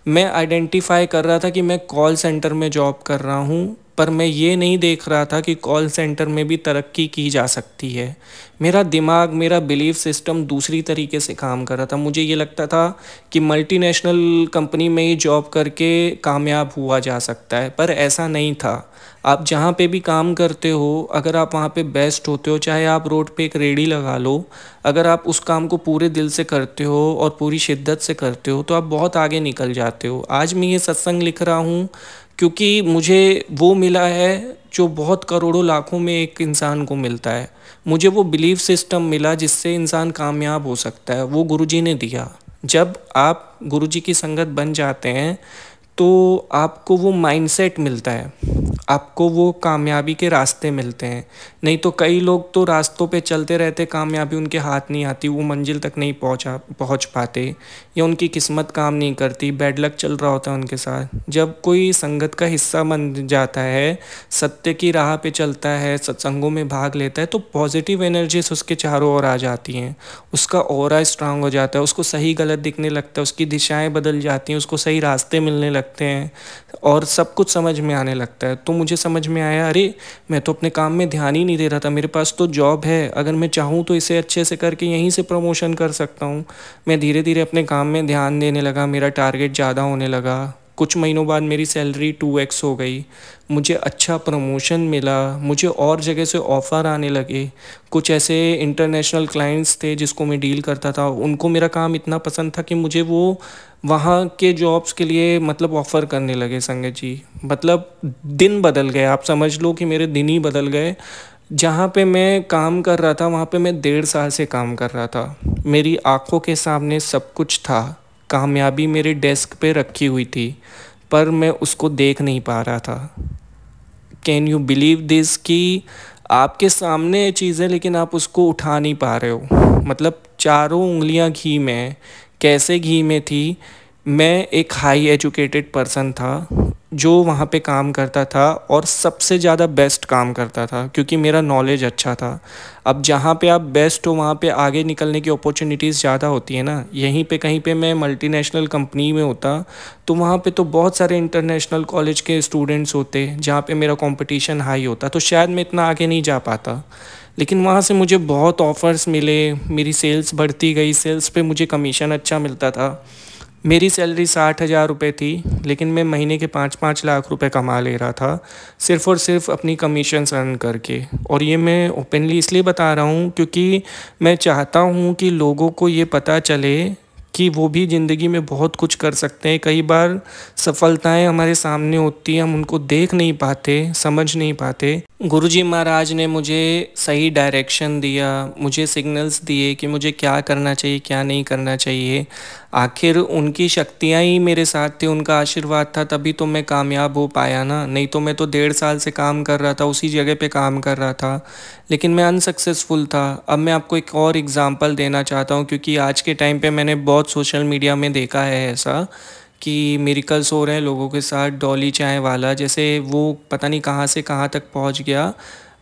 मैं आइडेंटिफाई कर रहा था कि मैं कॉल सेंटर में जॉब कर रहा हूँ, पर मैं ये नहीं देख रहा था कि कॉल सेंटर में भी तरक्की की जा सकती है। मेरा दिमाग, मेरा बिलीफ सिस्टम दूसरी तरीके से काम कर रहा था। मुझे ये लगता था कि मल्टीनेशनल कंपनी में ही जॉब करके कामयाब हुआ जा सकता है, पर ऐसा नहीं था। आप जहाँ पे भी काम करते हो, अगर आप वहाँ पे बेस्ट होते हो, चाहे आप रोड पे एक रेडी लगा लो, अगर आप उस काम को पूरे दिल से करते हो और पूरी शिद्दत से करते हो तो आप बहुत आगे निकल जाते हो। आज मैं ये सत्संग लिख रहा हूँ क्योंकि मुझे वो मिला है जो बहुत करोड़ों लाखों में एक इंसान को मिलता है। मुझे वो बिलीफ सिस्टम मिला जिससे इंसान कामयाब हो सकता है, वो गुरुजी ने दिया। जब आप गुरुजी की संगत बन जाते हैं तो आपको वो माइंडसेट मिलता है, आपको वो कामयाबी के रास्ते मिलते हैं। नहीं तो कई लोग तो रास्तों पे चलते रहते, कामयाबी उनके हाथ नहीं आती, वो मंजिल तक नहीं पहुंच पाते, या उनकी किस्मत काम नहीं करती, बैड लक चल रहा होता है उनके साथ। जब कोई संगत का हिस्सा बन जाता है, सत्य की राह पे चलता है, सत्संगों में भाग लेता है, तो पॉजिटिव एनर्जीज उसके चारों ओर आ जाती हैं। उसका ऑरा स्ट्रांग हो जाता है, उसको सही गलत दिखने लगता है, उसकी दिशाएं बदल जाती हैं, उसको सही रास्ते मिलने लगते हैं और सब कुछ समझ में आने लगता है। तो मुझे समझ में आया, अरे मैं तो अपने काम में ध्यान ही नहीं दे रहा था, मेरे पास तो जॉब है, अगर मैं चाहूँ तो इसे अच्छे से करके यहीं से प्रमोशन कर सकता हूँ। मैं धीरे धीरे अपने काम में ध्यान देने लगा, मेरा टारगेट ज़्यादा होने लगा। कुछ महीनों बाद मेरी सैलरी 2x हो गई, मुझे अच्छा प्रमोशन मिला, मुझे और जगह से ऑफ़र आने लगे। कुछ ऐसे इंटरनेशनल क्लाइंट्स थे जिसको मैं डील करता था, उनको मेरा काम इतना पसंद था कि मुझे वो वहाँ के जॉब्स के लिए मतलब ऑफ़र करने लगे संगत जी। मतलब दिन बदल गए, आप समझ लो कि मेरे दिन ही बदल गए। जहाँ पे मैं काम कर रहा था वहाँ पे मैं 1.5 साल से काम कर रहा था, मेरी आंखों के सामने सब कुछ था, कामयाबी मेरे डेस्क पे रखी हुई थी, पर मैं उसको देख नहीं पा रहा था। कैन यू बिलीव दिस कि आपके सामने ये चीज़ है लेकिन आप उसको उठा नहीं पा रहे हो। मतलब चारों उंगलियां घी में, कैसे घी में थी। मैं एक हाई एजुकेटेड पर्सन था जो वहाँ पे काम करता था और सबसे ज़्यादा बेस्ट काम करता था क्योंकि मेरा नॉलेज अच्छा था। अब जहाँ पे आप बेस्ट हो वहाँ पे आगे निकलने की अपॉर्चुनिटीज़ ज़्यादा होती है ना। यहीं पे कहीं पे मैं मल्टीनेशनल कंपनी में होता तो वहाँ पे तो बहुत सारे इंटरनेशनल कॉलेज के स्टूडेंट्स होते जहाँ पे मेरा कंपटीशन हाई होता, तो शायद मैं इतना आगे नहीं जा पाता। लेकिन वहाँ से मुझे बहुत ऑफ़र्स मिले, मेरी सेल्स बढ़ती गई, सेल्स पे मुझे कमीशन अच्छा मिलता था। मेरी सैलरी 60,000 रुपये थी लेकिन मैं महीने के 5-5 लाख रुपए कमा ले रहा था, सिर्फ़ और सिर्फ अपनी कमीशंस अर्न करके। और ये मैं ओपनली इसलिए बता रहा हूँ क्योंकि मैं चाहता हूँ कि लोगों को ये पता चले कि वो भी ज़िंदगी में बहुत कुछ कर सकते हैं। कई बार सफलताएं हमारे सामने होती हैं, हम उनको देख नहीं पाते, समझ नहीं पाते। गुरुजी महाराज ने मुझे सही डायरेक्शन दिया, मुझे सिग्नल्स दिए कि मुझे क्या करना चाहिए, क्या नहीं करना चाहिए। आखिर उनकी शक्तियाँ ही मेरे साथ थी, उनका आशीर्वाद था, तभी तो मैं कामयाब हो पाया ना। नहीं तो मैं तो 1.5 साल से काम कर रहा था, उसी जगह पे काम कर रहा था, लेकिन मैं अनसक्सेसफुल था। अब मैं आपको एक और एग्ज़ाम्पल देना चाहता हूँ क्योंकि आज के टाइम पे मैंने बहुत सोशल मीडिया में देखा है ऐसा कि मिरेकल्स हो रहे हैं लोगों के साथ। डॉली चाय वाला जैसे वो पता नहीं कहाँ से कहाँ तक पहुँच गया।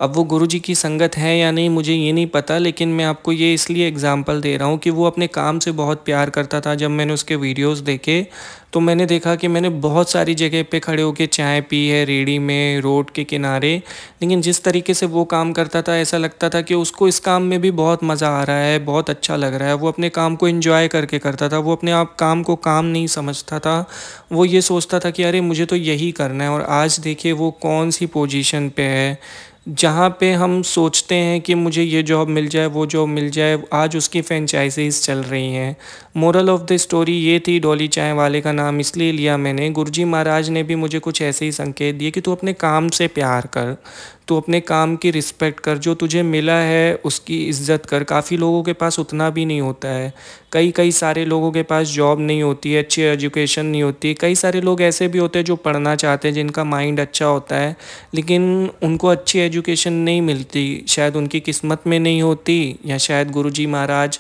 अब वो गुरुजी की संगत है या नहीं मुझे ये नहीं पता, लेकिन मैं आपको ये इसलिए एग्ज़ाम्पल दे रहा हूँ कि वो अपने काम से बहुत प्यार करता था। जब मैंने उसके वीडियोस देखे तो मैंने देखा कि मैंने बहुत सारी जगह पे खड़े होकर चाय पी है, रेड़ी में, रोड के किनारे, लेकिन जिस तरीके से वो काम करता था ऐसा लगता था कि उसको इस काम में भी बहुत मज़ा आ रहा है, बहुत अच्छा लग रहा है। वो अपने काम को एंजॉय करके करता था, वो अपने आप काम को काम नहीं समझता था। वो ये सोचता था कि अरे मुझे तो यही करना है। और आज देखिए वो कौन सी पोजीशन पे है, जहाँ पे हम सोचते हैं कि मुझे ये जॉब मिल जाए, वो जॉब मिल जाए, आज उसकी फ्रेंचाइजीज़ चल रही हैं। मोरल ऑफ़ द स्टोरी ये थी, डॉली चाय वाले का नाम इसलिए लिया मैंने, गुरुजी महाराज ने भी मुझे कुछ ऐसे ही संकेत दिए कि तू अपने काम से प्यार कर, तू अपने काम की रिस्पेक्ट कर, जो तुझे मिला है उसकी इज़्ज़त कर। काफ़ी लोगों के पास उतना भी नहीं होता है, कई सारे लोगों के पास जॉब नहीं होती है, अच्छी एजुकेशन नहीं होती है। कई सारे लोग ऐसे भी होते हैं जो पढ़ना चाहते हैं, जिनका माइंड अच्छा होता है, लेकिन उनको अच्छी एजुकेशन नहीं मिलती, शायद उनकी किस्मत में नहीं होती, या शायद गुरुजी महाराज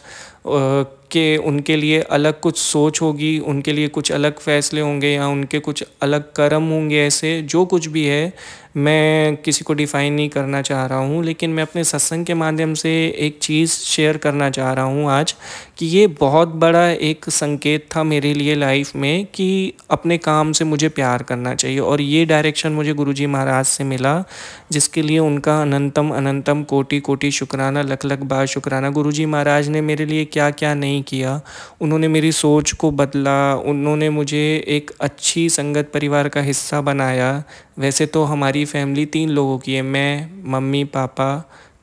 के उनके लिए अलग कुछ सोच होगी, उनके लिए कुछ अलग फ़ैसले होंगे, या उनके कुछ अलग कर्म होंगे। ऐसे जो कुछ भी है मैं किसी को डिफ़ाइन नहीं करना चाह रहा हूँ, लेकिन मैं अपने सत्संग के माध्यम से एक चीज़ शेयर करना चाह रहा हूँ आज कि ये बहुत बड़ा एक संकेत था मेरे लिए लाइफ में कि अपने काम से मुझे प्यार करना चाहिए। और ये डायरेक्शन मुझे गुरुजी महाराज से मिला, जिसके लिए उनका अनंतम अनंतम कोटि कोटि शुक्राना, लख लख बार शुक्राना। गुरुजी महाराज ने मेरे लिए क्या क्या नहीं किया, उन्होंने मेरी सोच को बदला, उन्होंने मुझे एक अच्छी संगत परिवार का हिस्सा बनाया। वैसे तो हमारी फैमिली 3 लोगों की है, मैं, मम्मी, पापा,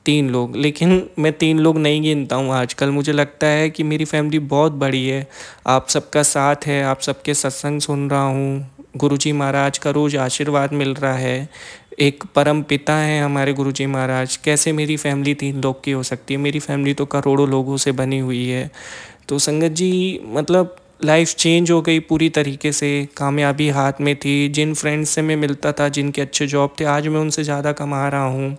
3 लोग, लेकिन मैं 3 लोग नहीं गिनता हूँ आजकल। मुझे लगता है कि मेरी फैमिली बहुत बड़ी है। आप सबका साथ है, आप सबके सत्संग सुन रहा हूँ, गुरुजी महाराज का रोज़ आशीर्वाद मिल रहा है, एक परम पिता हैं हमारे गुरुजी महाराज। कैसे मेरी फैमिली 3 लोग की हो सकती है? मेरी फैमिली तो करोड़ों लोगों से बनी हुई है। तो संगत जी मतलब लाइफ चेंज हो गई पूरी तरीके से। कामयाबी हाथ में थी, जिन फ्रेंड्स से मैं मिलता था, जिनके अच्छे जॉब थे, आज मैं उनसे ज़्यादा कमा रहा हूँ।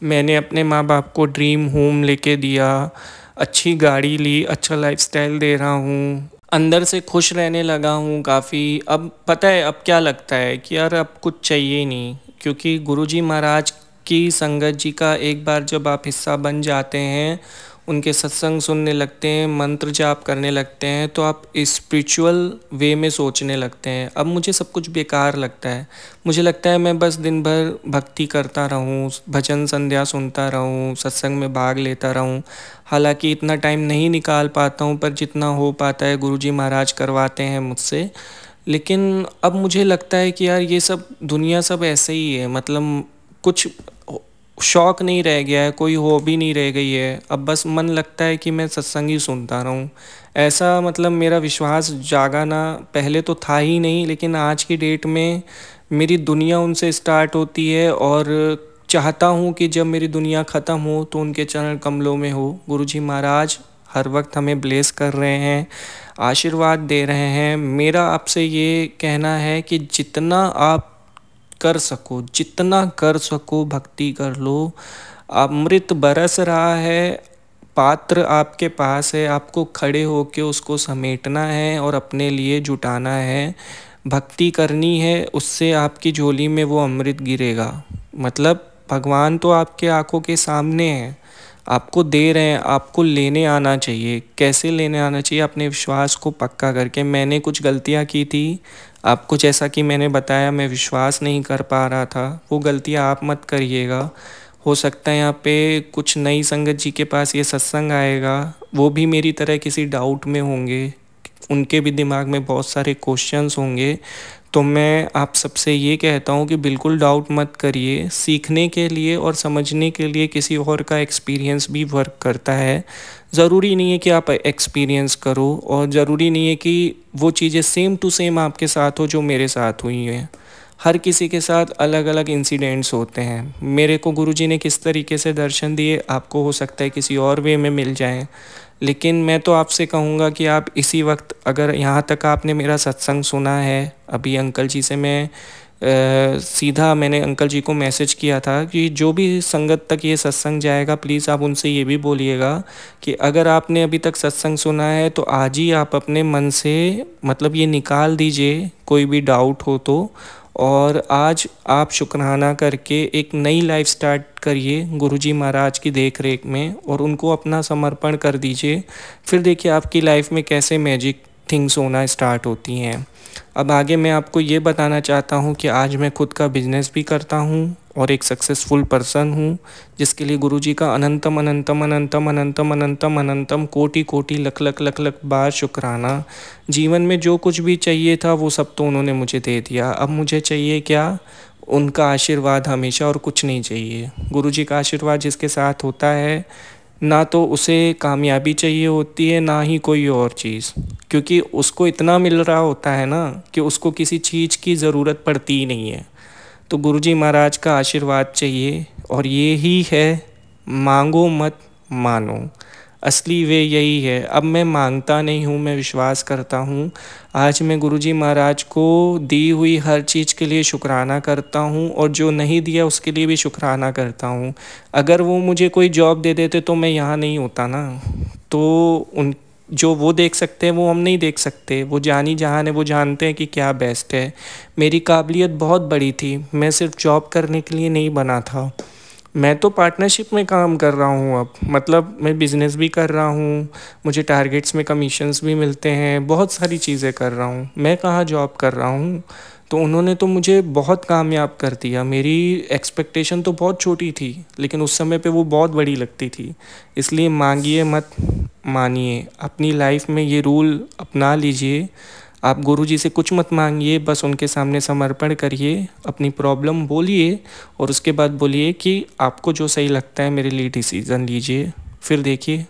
मैंने अपने माँ बाप को ड्रीम होम लेके दिया, अच्छी गाड़ी ली, अच्छा लाइफस्टाइल दे रहा हूँ, अंदर से खुश रहने लगा हूँ काफ़ी। अब पता है अब क्या लगता है कि यार अब कुछ चाहिए ही नहीं, क्योंकि गुरुजी महाराज की संगत जी का एक बार जब आप हिस्सा बन जाते हैं, उनके सत्संग सुनने लगते हैं, मंत्र जाप करने लगते हैं, तो आप स्पिरिचुअल वे में सोचने लगते हैं। अब मुझे सब कुछ बेकार लगता है। मुझे लगता है मैं बस दिन भर भक्ति करता रहूं, भजन संध्या सुनता रहूं, सत्संग में भाग लेता रहूं। हालांकि इतना टाइम नहीं निकाल पाता हूं, पर जितना हो पाता है गुरुजी महाराज करवाते हैं मुझसे। लेकिन अब मुझे लगता है कि यार ये सब दुनिया सब ऐसे ही है, मतलब कुछ शौक नहीं रह गया है, कोई हॉबी नहीं रह गई है। अब बस मन लगता है कि मैं सत्संग ही सुनता रहूं। ऐसा मतलब मेरा विश्वास जागा ना, पहले तो था ही नहीं, लेकिन आज की डेट में मेरी दुनिया उनसे स्टार्ट होती है। और चाहता हूँ कि जब मेरी दुनिया ख़त्म हो तो उनके चरण कमलों में हो। गुरुजी महाराज हर वक्त हमें ब्लेस कर रहे हैं, आशीर्वाद दे रहे हैं। मेरा आपसे ये कहना है कि जितना आप कर सको, जितना कर सको भक्ति कर लो। अमृत बरस रहा है, पात्र आपके पास है, आपको खड़े होके उसको समेटना है और अपने लिए जुटाना है। भक्ति करनी है, उससे आपकी झोली में वो अमृत गिरेगा। मतलब भगवान तो आपके आंखों के सामने है, आपको दे रहे हैं, आपको लेने आना चाहिए। कैसे लेने आना चाहिए? अपने विश्वास को पक्का करके। मैंने कुछ गलतियां की थी, आपको जैसा कि मैंने बताया मैं विश्वास नहीं कर पा रहा था, वो गलतियां आप मत करिएगा। हो सकता है यहाँ पे कुछ नई संगत जी के पास ये सत्संग आएगा, वो भी मेरी तरह किसी डाउट में होंगे, उनके भी दिमाग में बहुत सारे क्वेश्चंस होंगे। तो मैं आप सबसे ये कहता हूँ कि बिल्कुल डाउट मत करिए। सीखने के लिए और समझने के लिए किसी और का एक्सपीरियंस भी वर्क करता है। ज़रूरी नहीं है कि आप एक्सपीरियंस करो, और ज़रूरी नहीं है कि वो चीज़ें सेम टू सेम आपके साथ हो जो मेरे साथ हुई हैं। हर किसी के साथ अलग अलग इंसिडेंट्स होते हैं। मेरे को गुरुजी ने किस तरीके से दर्शन दिए, आपको हो सकता है किसी और वे में मिल जाएं। लेकिन मैं तो आपसे कहूँगा कि आप इसी वक्त, अगर यहाँ तक आपने मेरा सत्संग सुना है, अभी अंकल जी से मैं सीधा मैंने अंकल जी को मैसेज किया था कि जो भी संगत तक ये सत्संग जाएगा, प्लीज़ आप उनसे ये भी बोलिएगा कि अगर आपने अभी तक सत्संग सुना है तो आज ही आप अपने मन से मतलब ये निकाल दीजिए कोई भी डाउट हो तो, और आज आप शुक्राना करके एक नई लाइफ स्टार्ट करिए गुरुजी महाराज की देख रेख में, और उनको अपना समर्पण कर दीजिए। फिर देखिए आपकी लाइफ में कैसे मैजिक थिंग्स होना स्टार्ट होती हैं। अब आगे मैं आपको ये बताना चाहता हूँ कि आज मैं खुद का बिजनेस भी करता हूँ और एक सक्सेसफुल पर्सन हूँ, जिसके लिए गुरुजी का अनंतम अनंतम अनंतम अनंतम अनंतम अनंतम कोटि कोटि लख लख लख लख बार शुक्राना। जीवन में जो कुछ भी चाहिए था वो सब तो उन्होंने मुझे दे दिया। अब मुझे चाहिए क्या? उनका आशीर्वाद हमेशा, और कुछ नहीं चाहिए। गुरुजी का आशीर्वाद जिसके साथ होता है, ना तो उसे कामयाबी चाहिए होती है, ना ही कोई और चीज़, क्योंकि उसको इतना मिल रहा होता है ना कि उसको किसी चीज़ की ज़रूरत पड़ती ही नहीं है। तो गुरुजी महाराज का आशीर्वाद चाहिए, और ये ही है मांगो मत मानो। असली वे यही है। अब मैं मांगता नहीं हूँ, मैं विश्वास करता हूँ। आज मैं गुरुजी महाराज को दी हुई हर चीज़ के लिए शुक्राना करता हूँ, और जो नहीं दिया उसके लिए भी शुक्राना करता हूँ। अगर वो मुझे कोई जॉब दे देते तो मैं यहाँ नहीं होता ना। तो उन जो वो देख सकते हैं वो हम नहीं देख सकते। वो जानी जहान है, वो जानते हैं कि क्या बेस्ट है। मेरी काबिलियत बहुत बड़ी थी, मैं सिर्फ जॉब करने के लिए नहीं बना था। मैं तो पार्टनरशिप में काम कर रहा हूँ अब, मतलब मैं बिज़नेस भी कर रहा हूँ, मुझे टारगेट्स में कमीशंस भी मिलते हैं, बहुत सारी चीज़ें कर रहा हूँ। मैं कहाँ जॉब कर रहा हूँ। तो उन्होंने तो मुझे बहुत कामयाब कर दिया। मेरी एक्सपेक्टेशन तो बहुत छोटी थी, लेकिन उस समय पे वो बहुत बड़ी लगती थी। इसलिए मांगिए मत मानिए। अपनी लाइफ में ये रूल अपना लीजिए। आप गुरुजी से कुछ मत मांगिए, बस उनके सामने समर्पण करिए, अपनी प्रॉब्लम बोलिए, और उसके बाद बोलिए कि आपको जो सही लगता है मेरे लिए डिसीज़न लीजिए। फिर देखिए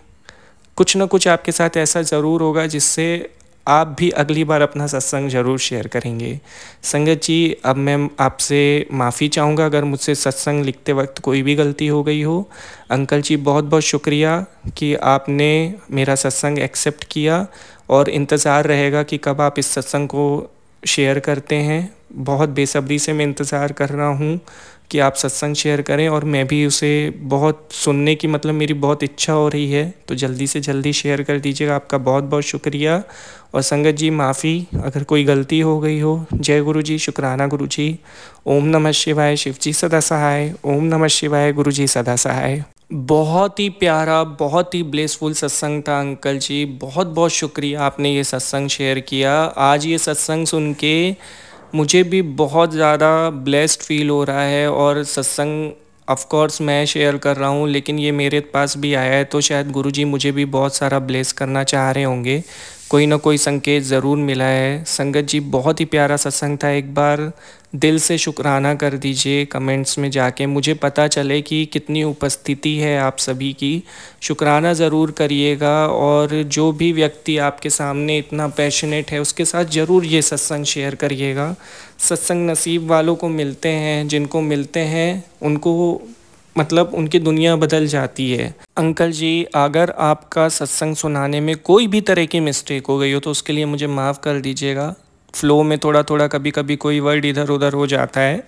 कुछ ना कुछ आपके साथ ऐसा ज़रूर होगा जिससे आप भी अगली बार अपना सत्संग ज़रूर शेयर करेंगे। संगत जी, अब मैं आपसे माफ़ी चाहूँगा अगर मुझसे सत्संग लिखते वक्त कोई भी गलती हो गई हो। अंकल जी बहुत बहुत शुक्रिया कि आपने मेरा सत्संग एक्सेप्ट किया और इंतज़ार रहेगा कि कब आप इस सत्संग को शेयर करते हैं। बहुत बेसब्री से मैं इंतज़ार कर रहा हूँ कि आप सत्संग शेयर करें, और मैं भी उसे बहुत सुनने की मतलब मेरी बहुत इच्छा हो रही है। तो जल्दी से जल्दी शेयर कर दीजिएगा। आपका बहुत बहुत शुक्रिया। और संगत जी माफ़ी अगर कोई गलती हो गई हो। जय गुरु जी, शुक्राना गुरु जी। ओम नमः शिवाय, शिव जी सदा सहाय। ओम नमः शिवाय, गुरु जी सदा सहाय। बहुत ही प्यारा, बहुत ही ब्लेसफुल सत्संग था अंकल जी। बहुत बहुत शुक्रिया, आपने ये सत्संग शेयर किया। आज ये सत्संग सुन के मुझे भी बहुत ज़्यादा ब्लेस्ड फील हो रहा है। और सत्संग ऑफ कोर्स मैं शेयर कर रहा हूँ, लेकिन ये मेरे पास भी आया है तो शायद गुरुजी मुझे भी बहुत सारा ब्लेस करना चाह रहे होंगे। कोई ना कोई संकेत ज़रूर मिला है। संगत जी बहुत ही प्यारा सत्संग था। एक बार दिल से शुक्राना कर दीजिए कमेंट्स में जाके, मुझे पता चले कि कितनी उपस्थिति है आप सभी की। शुक्राना ज़रूर करिएगा। और जो भी व्यक्ति आपके सामने इतना पैशनेट है उसके साथ ज़रूर ये सत्संग शेयर करिएगा। सत्संग नसीब वालों को मिलते हैं, जिनको मिलते हैं उनको मतलब उनकी दुनिया बदल जाती है। अंकल जी अगर आपका सत्संग सुनाने में कोई भी तरह की मिस्टेक हो गई हो तो उसके लिए मुझे माफ़ कर दीजिएगा। फ़्लो में थोड़ा थोड़ा कभी कभी कोई वर्ड इधर उधर हो जाता है,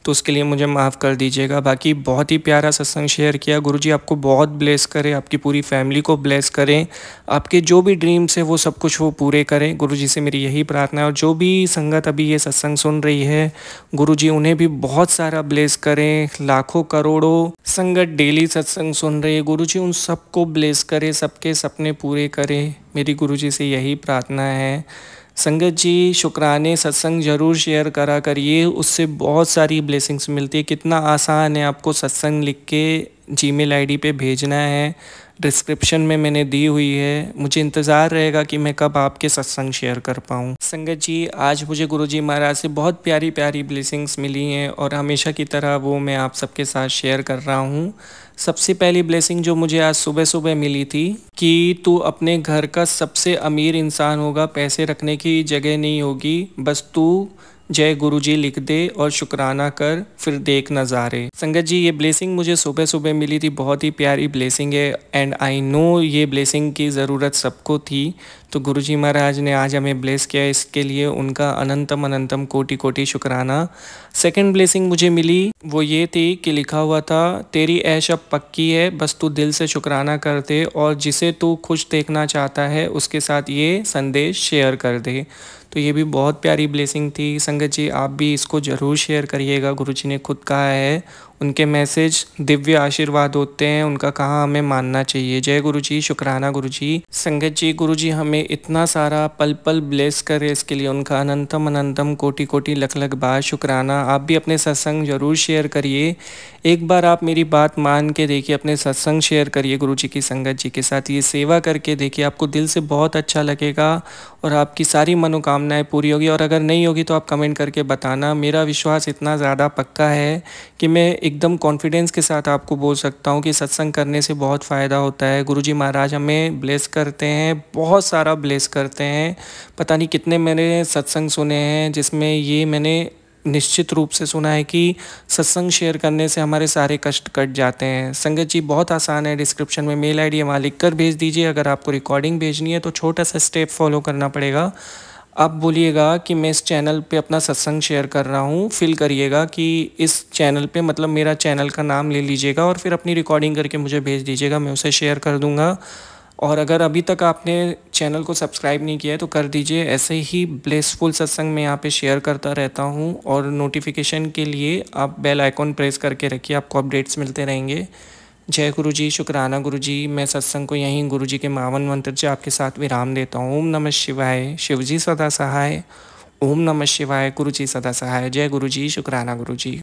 तो उसके लिए मुझे माफ़ कर दीजिएगा। बाकी बहुत ही प्यारा सत्संग शेयर किया। गुरुजी आपको बहुत ब्लेस करें, आपकी पूरी फैमिली को ब्लेस करें, आपके जो भी ड्रीम्स है वो सब कुछ वो पूरे करें। गुरुजी से मेरी यही प्रार्थना है। और जो भी संगत अभी ये सत्संग सुन रही है, गुरुजी उन्हें भी बहुत सारा ब्लेस करें। लाखों करोड़ों संगत डेली सत्संग सुन रही है, गुरुजी उन सबको ब्लेस करें, सबके सपने पूरे करें। मेरी गुरुजी से यही प्रार्थना है। संगत जी शुक्राने सत्संग ज़रूर शेयर करा करिए, उससे बहुत सारी ब्लेसिंग्स मिलती है। कितना आसान है, आपको सत्संग लिख के जीमेल आईडी पे भेजना है, डिस्क्रिप्शन में मैंने दी हुई है। मुझे इंतज़ार रहेगा कि मैं कब आपके सत्संग शेयर कर पाऊँ। संगत जी आज मुझे गुरुजी महाराज से बहुत प्यारी प्यारी ब्लेसिंग्स मिली हैं और हमेशा की तरह वो मैं आप सबके साथ शेयर कर रहा हूँ। सबसे पहली ब्लेसिंग जो मुझे आज सुबह सुबह मिली थी कि तू अपने घर का सबसे अमीर इंसान होगा, पैसे रखने की जगह नहीं होगी, बस तू जय गुरुजी लिख दे और शुक्राना कर, फिर देख नज़ारे। संगत जी ये ब्लेसिंग मुझे सुबह सुबह मिली थी, बहुत ही प्यारी ब्लेसिंग है एंड आई नो ये ब्लेसिंग की ज़रूरत सबको थी। तो गुरुजी महाराज ने आज हमें ब्लेस किया, इसके लिए उनका अनंतम अनंतम कोटि कोटि शुक्राना। सेकंड ब्लेसिंग मुझे मिली वो ये थी कि लिखा हुआ था तेरी ऐश अब पक्की है, बस तू दिल से शुक्राना कर दे और जिसे तू खुश देखना चाहता है उसके साथ ये संदेश शेयर कर दे। तो ये भी बहुत प्यारी ब्लेसिंग थी। संगत जी आप भी इसको ज़रूर शेयर करिएगा। गुरुजी ने खुद कहा है उनके मैसेज दिव्य आशीर्वाद होते हैं, उनका कहा हमें मानना चाहिए। जय गुरुजी, शुक्राना गुरुजी। संगत जी गुरुजी हमें इतना सारा पल पल ब्लेस करे, इसके लिए उनका अनंतम अनंतम कोटि कोटि लख लख बार शुक्राना। आप भी अपने सत्संग ज़रूर शेयर करिए। एक बार आप मेरी बात मान के देखिए, अपने सत्संग शेयर करिए गुरुजी की संगत जी के साथ, ये सेवा करके देखिए, आपको दिल से बहुत अच्छा लगेगा और आपकी सारी मनोकामनाएं पूरी होगी। और अगर नहीं होगी तो आप कमेंट करके बताना। मेरा विश्वास इतना ज़्यादा पक्का है कि मैं एकदम कॉन्फिडेंस के साथ आपको बोल सकता हूँ कि सत्संग करने से बहुत फ़ायदा होता है। गुरुजी महाराज हमें ब्लेस करते हैं, बहुत सारा ब्लेस करते हैं। पता नहीं कितने मैंने सत्संग सुने हैं जिसमें ये मैंने निश्चित रूप से सुना है कि सत्संग शेयर करने से हमारे सारे कष्ट कट जाते हैं। संगत जी बहुत आसान है, डिस्क्रिप्शन में मेल आईडी वहाँ लिख कर भेज दीजिए। अगर आपको रिकॉर्डिंग भेजनी है तो छोटा सा स्टेप फॉलो करना पड़ेगा। आप बोलिएगा कि मैं इस चैनल पे अपना सत्संग शेयर कर रहा हूँ, फिल करिएगा कि इस चैनल पे, मतलब मेरा चैनल का नाम ले लीजिएगा और फिर अपनी रिकॉर्डिंग करके मुझे भेज दीजिएगा, मैं उसे शेयर कर दूँगा। और अगर अभी तक आपने चैनल को सब्सक्राइब नहीं किया है तो कर दीजिए। ऐसे ही ब्लेसफुल सत्संग मैं यहाँ पे शेयर करता रहता हूँ और नोटिफिकेशन के लिए आप बेल आइकॉन प्रेस करके रखिए, आपको अपडेट्स मिलते रहेंगे। जय गुरु जी, शुक्राना गुरु जी। मैं सत्संग को यहीं गुरु जी के मावन मंत्र से आपके साथ विराम देता हूँ। ओम नमः शिवाय, शिव जी सदा सहाय। ओम नमः शिवाय, गुरु जी सदा सहाय। जय गुरु जी, शुक्राना गुरु जी।